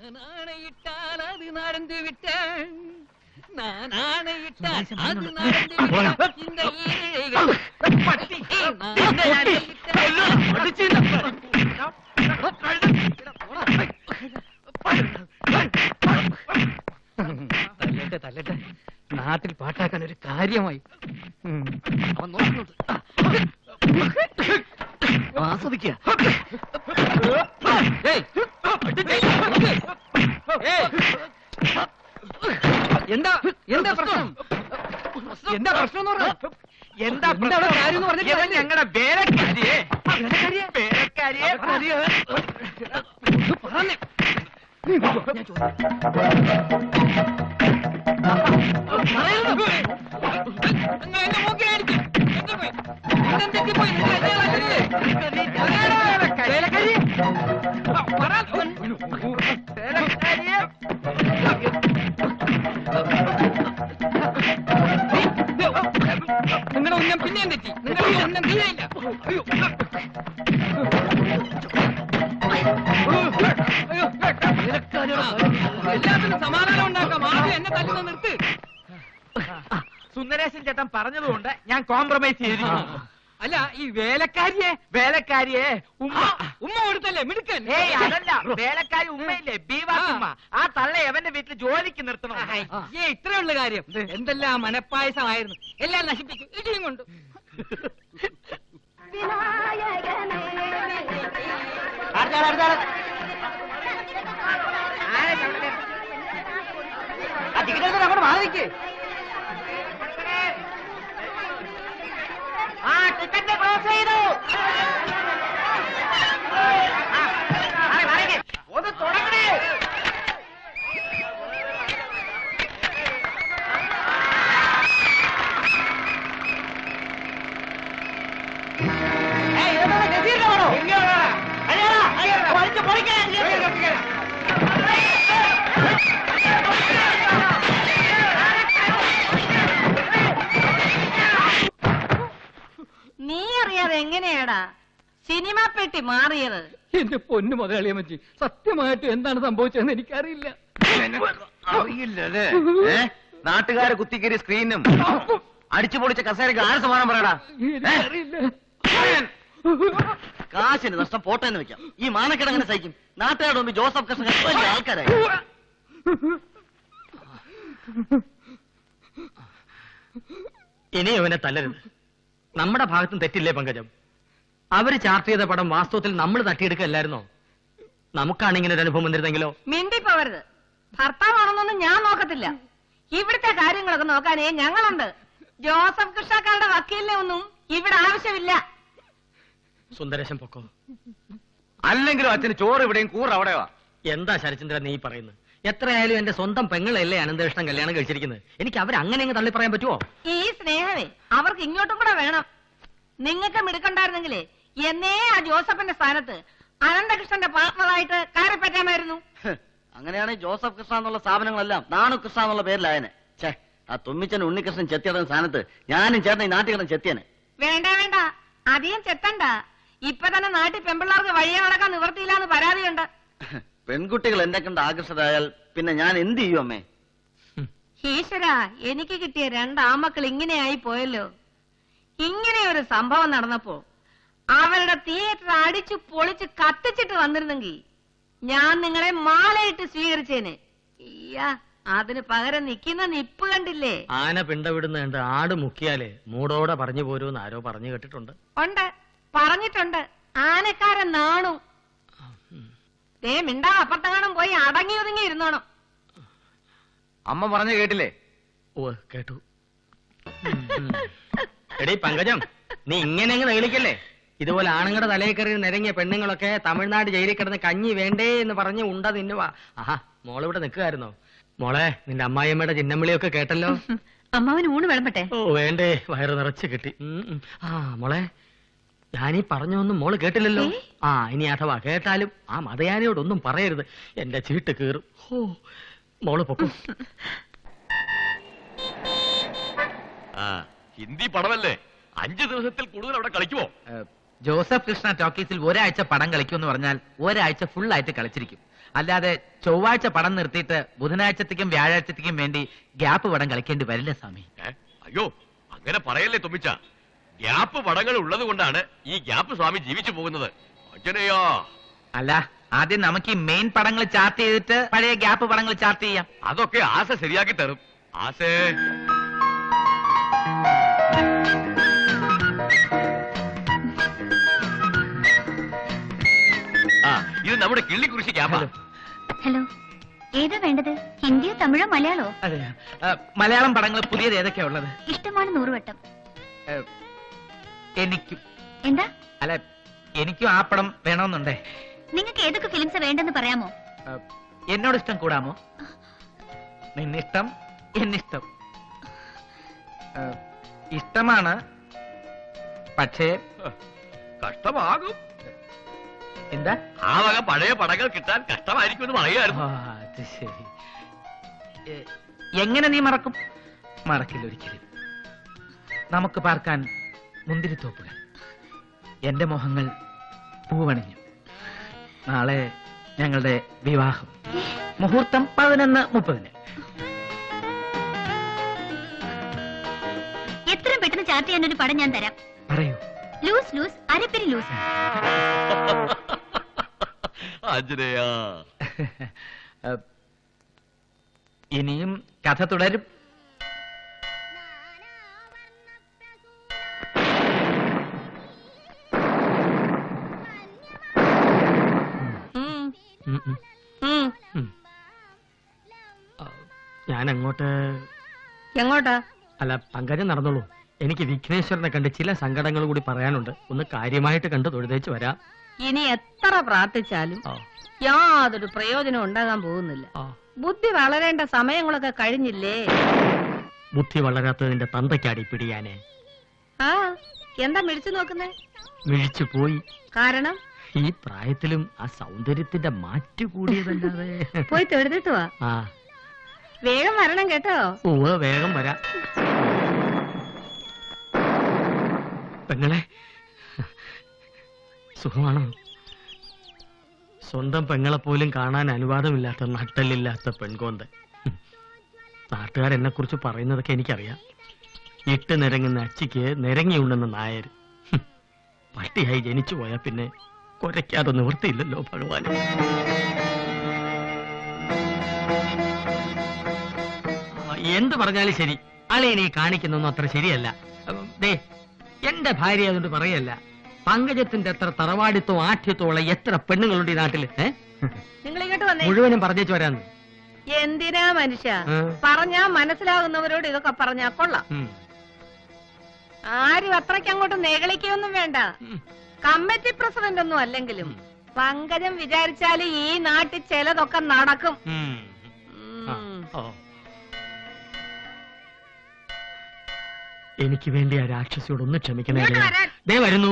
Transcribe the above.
நான் ஆணையிட்டால் அது நடந்து விட்டேன். நான் ஆணையிட்டால் அது நடந்து விட்டேன். இந்த ஏழைகள் തല്ലട്ടെ. നാട്ടിൽ പാട്ടാക്കാൻ ഒരു കാര്യമായി. അവൻ നോക്കുന്നുണ്ട്. ആസ്വദിക്കുക. എന്താ എന്താ പ്രശ്നം? എന്താ പ്രശ്നം എന്ന് പറഞ്ഞാൽ എന്താ കാര്യം എന്ന് പറഞ്ഞാൽ ഞങ്ങളുടെ വേലക്കാരിയെ പറഞ്ഞേ. നിങ്ങളുടെ ഉന്നം പിന്നെയും തെറ്റി. നിങ്ങളുടെ ഉന്നം തീരെയില്ല. എല്ലാത്തിനും സമാധാനം ഉണ്ടാക്കാം. ആദ്യം എന്നെ തല്ലുന്ന നിർത്ത്. സുന്ദരേശൻ ചേട്ടൻ പറഞ്ഞതുകൊണ്ട് ഞാൻ കോംപ്രമൈസ് ചെയ്തിരിക്കുന്നു. അല്ല, ഈ വേലക്കാരിയെ ഉമ്മ കൊടുത്തല്ലേ മിടുക്കൻ? ഏയ് അതല്ല, വേലക്കാരി ഉമ്മയില്ലേ, ബീവാസുമ്മ. ആ തള്ള എവന്റെ വീട്ടിൽ ജോലിക്ക് നിർത്തണം. ഇത്രയുള്ള കാര്യം. എന്തെല്ലാം മനപ്പായസമായിരുന്നു. എല്ലാം നശിപ്പിച്ചു ഇടിയും കൊണ്ട്. അങ്ങോട്ട് മാറിക്ക്. ആ ടിക്കറ്റ് ക്ലോസ് ചെയ്തു. ഒന്ന് തുടങ്ങണേ. നീ അറിയാതെ എങ്ങനെയാടാ സിനിമ പെട്ടി മാറിയത്? എന്റെ പൊന്നു മുതലാളിയമ്മച്ചി, സത്യമായിട്ട് എന്താണ് സംഭവിച്ചതെന്ന് എനിക്കറിയില്ല. അറിയില്ലേ? നാട്ടുകാരെ കുത്തിക്കേറി സ്ക്രീനും അടിച്ചു പൊളിച്ച കസേരക്ക് ആര് സമാനം പറയടാ? കാശിന് നഷ്ടം പോട്ടെ എന്ന് വെക്കാം. ഈ മാനക്കേട് അങ്ങനെ സഹിക്കും? നാട്ടുകാരുടെ മുമ്പ് ജോസഫ് കൃഷ്ണൻ വലിയ ആൾക്കാരായി. ഇനി അവനെ തല്ലരുത്. നമ്മുടെ ഭാഗത്തും തെറ്റില്ലേ പങ്കജം? അവര് ചാർട്ട് ചെയ്ത പടം വാസ്തവത്തിൽ നമ്മൾ തട്ടിയെടുക്കല്ലായിരുന്നോ? നമുക്കാണ് ഇങ്ങനെ ഒരു അനുഭവം വന്നിരുന്നെങ്കിലോ? മിണ്ടിപ്പോവരുത്. ഭർത്താവാണെന്നൊന്നും ഞാൻ നോക്കത്തില്ല. ഇവിടുത്തെ കാര്യങ്ങളൊക്കെ നോക്കാനേ ഞങ്ങളുണ്ട്. ജോസഫ് കൃഷ്ണക്കാരുടെ വക്കീലിനെ ഒന്നും ഇവിടെ ആവശ്യമില്ല. സുന്ദരേശൻ പൊക്കോ. അല്ലെങ്കിലും അച്ഛന് ചോറ് ഇവിടെയും കൂറ് അവിടെയോ. എന്താ ശരചന്ദ്രൻ നീ പറയുന്നത്? എത്രയായാലും എന്റെ സ്വന്തം പെങ്ങളല്ലേ അനന്തകൃഷ്ണൻ കല്യാണം കഴിച്ചിരിക്കുന്നത്. എനിക്ക് അവരങ്ങനെ അങ്ങ് തള്ളി പറയാൻ പറ്റുമോ? ഈ സ്നേഹമേ അവർക്ക് ഇങ്ങോട്ടും കൂടെ വേണം. നിങ്ങൾക്ക് മിടുക്കണ്ടായിരുന്നെങ്കിലേ എന്നേ ആ ജോസഫിന്റെ സ്ഥാനത്ത് അനന്തകൃഷ്ണന്റെ പാർട്ണറായിട്ട് കയറിപ്പറ്റാമായിരുന്നു. അങ്ങനെയാണെങ്കിൽ ജോസഫ് കൃഷ്ണ എന്നുള്ള സ്ഥാപനങ്ങളെല്ലാം നാണു കൃഷ്ണ എന്നുള്ള പേരിലായനെ. ഛേ, ആ തുമ്മിച്ചൻ ഉണ്ണികൃഷ്ണൻ ചെത്തിയുടെ സ്ഥാനത്ത് ഞാനും ചേട്ടൻ ഈ നാട്ടിൽ കിടന്ന് ചെത്തിയനെ. വേണ്ട വേണ്ട, അധികം ചെത്തണ്ട. ഇപ്പൊ തന്നെ നാട്ടിൽ പെമ്പിള്ളാർക്ക് വഴിയെ നടക്കാൻ നിവർത്തിയില്ലാന്ന് പരാതിയുണ്ട്. പെൺകുട്ടികൾ എന്നെ കണ്ട് ആകർഷകരായാൽ പിന്നെ ഞാൻ എന്ത് ചെയ്യും അമ്മേ? ഈശ്വരാ, എനിക്ക് കിട്ടിയ 2 ആമക്കൾ ഇങ്ങനെയായി പോയല്ലോ. ഇങ്ങനെ ഒരു സംഭവം നടന്നപ്പോ അവരുടെ തിയേറ്റർ അടിച്ചു പൊളിച്ച് കത്തിച്ചിട്ട് വന്നിരുന്നെങ്കിൽ ഞാൻ നിങ്ങളെ മാലയിട്ട് സ്വീകരിച്ചേനെ. അതിന് പകരം നിൽക്കുന്ന നിപ്പ് കണ്ടില്ലേ? ആന പിണ്ടവിടുന്ന കണ്ട് ആട് മുക്കിയാലേ മൂടോടെ പറഞ്ഞു പോരൂന്ന് ആരോ പറഞ്ഞു കേട്ടിട്ടുണ്ട്. ഉണ്ട്, പറഞ്ഞിട്ടുണ്ട്. ആനക്കാരൻ നാണു. ദേ മിണ്ടാ, അപ്പുറത്തെങ്ങാനും പോയി അടങ്ങി ഒതുങ്ങി ഇരുന്നോണം. അമ്മ പറഞ്ഞു കേട്ടില്ലേ? ഓ കേട്ടു. എടീ പങ്കജം, നീ ഇങ്ങനെ അങ്ങ് നെളിക്കല്ലേ. ഇതുപോലെ ആണുങ്ങളുടെ തലയിൽ കയറി നിരങ്ങിയ പെണ്ണുങ്ങളൊക്കെ തമിഴ്നാട് ജയിലിൽ കിടന്ന് കഞ്ഞി വേണ്ടേ എന്ന് പറഞ്ഞ് ഉണ്ട തിന്നുവാ. ആഹാ, മോളിവിടെ നിൽക്കുമായിരുന്നോ? മോളെ, നിന്റെ അമ്മായിയമ്മയുടെ ചിന്നമ്മിളിയൊക്കെ കേട്ടല്ലോ. അമ്മാവന് ഊണ് വിളമ്പട്ടെ? ഓ വേണ്ടേ, വയറ് നിറച്ച് കിട്ടി. ആ മോളെ, ഞാനീ പറഞ്ഞൊന്നും മോള് കേട്ടില്ലല്ലോ. ആ ഇനി അഥവാ കേട്ടാലും ആ മതയാനയോടൊന്നും പറയരുത്, എന്റെ ചീട്ട് കീറും. ഓ മോള് പൊക്കും. ഹിന്ദി പടമല്ലേ, 5 ദിവസത്തിൽ കൂടുതൽ അവിടെ കളിക്കുമോ? ജോസഫ് കൃഷ്ണ ടോക്കീസിൽ ഒരാഴ്ച പടം കളിക്കുമെന്ന് പറഞ്ഞാൽ ഒരാഴ്ച ഫുൾ ആയിട്ട് കളിച്ചിരിക്കും. അല്ലാതെ ചൊവ്വാഴ്ച പടം നിർത്തിയിട്ട് ബുധനാഴ്ചത്തേക്കും വ്യാഴാഴ്ചത്തേക്കും വേണ്ടി ഗ്യാപ്പ് പടം കളിക്കേണ്ടി വരില്ല സ്വാമി. അയ്യോ അങ്ങനെ പറയല്ലേ തുമ്മിച്ച. ഗ്യാപ്പ് പടങ്ങൾ ഉള്ളത് കൊണ്ടാണ് ഈ ഗ്യാപ്പ് സ്വാമി ജീവിച്ചു പോകുന്നത്. അച്ഛനെയോ അല്ല, ആദ്യം നമുക്ക് ഈ മെയിൻ പടങ്ങൾ ചാർട്ട് ചെയ്തിട്ട് പഴയ ഗ്യാപ്പ് പടങ്ങൾ ചാർട്ട് ചെയ്യാം. അതൊക്കെ ആശ ശരിയാക്കി തരും. ആശേ ആ ഇത് നമ്മുടെ കിള്ളിക്കുറിശി ഗ്യാപ്പാ. ഹലോ, ഏതാ വേണ്ടത്? ഹിന്ദിയോ തമിഴോ മലയാളോ? അതെ, മലയാളം പടങ്ങൾ പുതിയത് ഏതൊക്കെയാ ഉള്ളത്? ഇഷ്ടമാണ് 100 വട്ടം. എനിക്കും. എന്താ? അല്ല, എനിക്കും ആ പടം വേണമെന്നുണ്ടേ. നിങ്ങൾക്ക് ഏതൊക്കെ ഫിലിംസ് വേണ്ടെന്ന് പറയാമോ? എന്നോട് ഇഷ്ടം കൂടാമോ? നിന്നിഷ്ടം എന്നിഷ്ടം. ഇഷ്ടമാണ്, പക്ഷേ കഷ്ടമാകും. എന്താ? ആ വക പഴയ പടങ്ങൾ കിട്ടാൻ കഷ്ടമായിരിക്കുമെന്ന് പറയായിരുന്നു. അത് ശരി. എങ്ങനെ നീ മറക്കും? മറക്കില്ല ഒരിക്കലും. നമുക്ക് പാർക്കാൻ മുന്തിരിത്തോപ്പുകൾ. എന്റെ മോഹങ്ങൾ പൂവണിഞ്ഞു. നാളെ ഞങ്ങളുടെ വിവാഹം. മുഹൂർത്തം 11:30. എത്രയും പെട്ടെന്ന് ചാർട്ട് ചെയ്യാൻ ഒരു പടം ഞാൻ തരാം. പറയൂ. ലൂസ് ലൂസ്, അരപ്പിരി ലൂസ്. ആഞ്ജനേയാ, ഇനിയും കഥ തുടരും. ഞാൻ അങ്ങോട്ട്. എങ്ങോട്ടാ? അല്ല, പങ്കജം നടന്നോളൂ. എനിക്ക് വിഘ്നേശ്വരനെ കണ്ട് ചില സങ്കടങ്ങൾ കൂടി പറയാനുണ്ട്. ഒന്ന് കാര്യമായിട്ട് കണ്ട് തൊഴുതേച്ച് വരാം. ഇനി എത്ര പ്രാർത്ഥിച്ചാലും ആ, യാതൊരു പ്രയോജനം ഉണ്ടാകാൻ പോകുന്നില്ല. ആ. ബുദ്ധി വളരേണ്ട സമയങ്ങളൊക്കെ കഴിഞ്ഞില്ലേ? ബുദ്ധി വളരാത്തതിന്റെ തന്തയ്ക്കാടി പിടിയാനെ. ആ, എന്താ മിഴിച്ചു നോക്കുന്നേ? മിഴിച്ചു പോയി. കാരണം? ഈ പ്രായത്തിലും ആ സൗന്ദര്യത്തിന്റെ മാറ്റു കൂടിയതല്ലാതെ. പോയി തൊഴുതിട്ട് വാ. ആ, വേഗം വരണം കേട്ടോ. വേഗം വരാം. പെങ്ങളെ, സുഖമാണോ? സ്വന്തം പെങ്ങളെ പോലും കാണാൻ അനുവാദമില്ലാത്ത നട്ടലില്ലാത്ത പെൺകോന്ത്. നാട്ടുകാരെന്നെ കുറിച്ച് പറയുന്നതൊക്കെ എനിക്കറിയാം. ഇട്ട് നിരങ്ങുന്ന അച്ചിക്ക് നിരങ്ങിയുണ്ടെന്ന് നായർ. പട്ടിയായി ജനിച്ചു പോയാ പിന്നെ കുരയ്ക്കാതെ നിവൃത്തിയില്ലല്ലോ ഭഗവാൻ. എന്ത് പറഞ്ഞാലും ശരി, അളിയനെ കാണിക്കുന്നൊന്നും അത്ര ശരിയല്ല. ദേ, എന്റെ ഭാര്യ അതുകൊണ്ട് പറയല്ല. പങ്കജത്തിന്റെ എത്ര തറവാടിത്തോ ആഠ്യത്തോളം എത്ര പെണ്ണുങ്ങളുണ്ട് ഈ നാട്ടില്. നിങ്ങൾ ഇങ്ങോട്ട് വന്നേ. മുഴുവനും പറഞ്ഞേച്ചു വരാന്ന്. എന്തിനാ മനുഷ്യ പറഞ്ഞാ മനസ്സിലാകുന്നവരോട് ഇതൊക്കെ പറഞ്ഞാ കൊള്ളാം. ആരും അത്രയ്ക്ക് അങ്ങോട്ട് നെകളിക്കൊന്നും വേണ്ട. കമ്മിറ്റി പ്രസിഡന്റ് ഒന്നും അല്ലെങ്കിലും പങ്കജം വിചാരിച്ചാല് ഈ നാട്ടിൽ ചിലതൊക്കെ നടക്കും. എനിക്ക് വേണ്ടി ആ രാക്ഷസിയോട് ഒന്ന് ക്ഷമിക്കണേ. ഇങ്ങോട്ട് വരാൻ. ദേ വരുന്നു.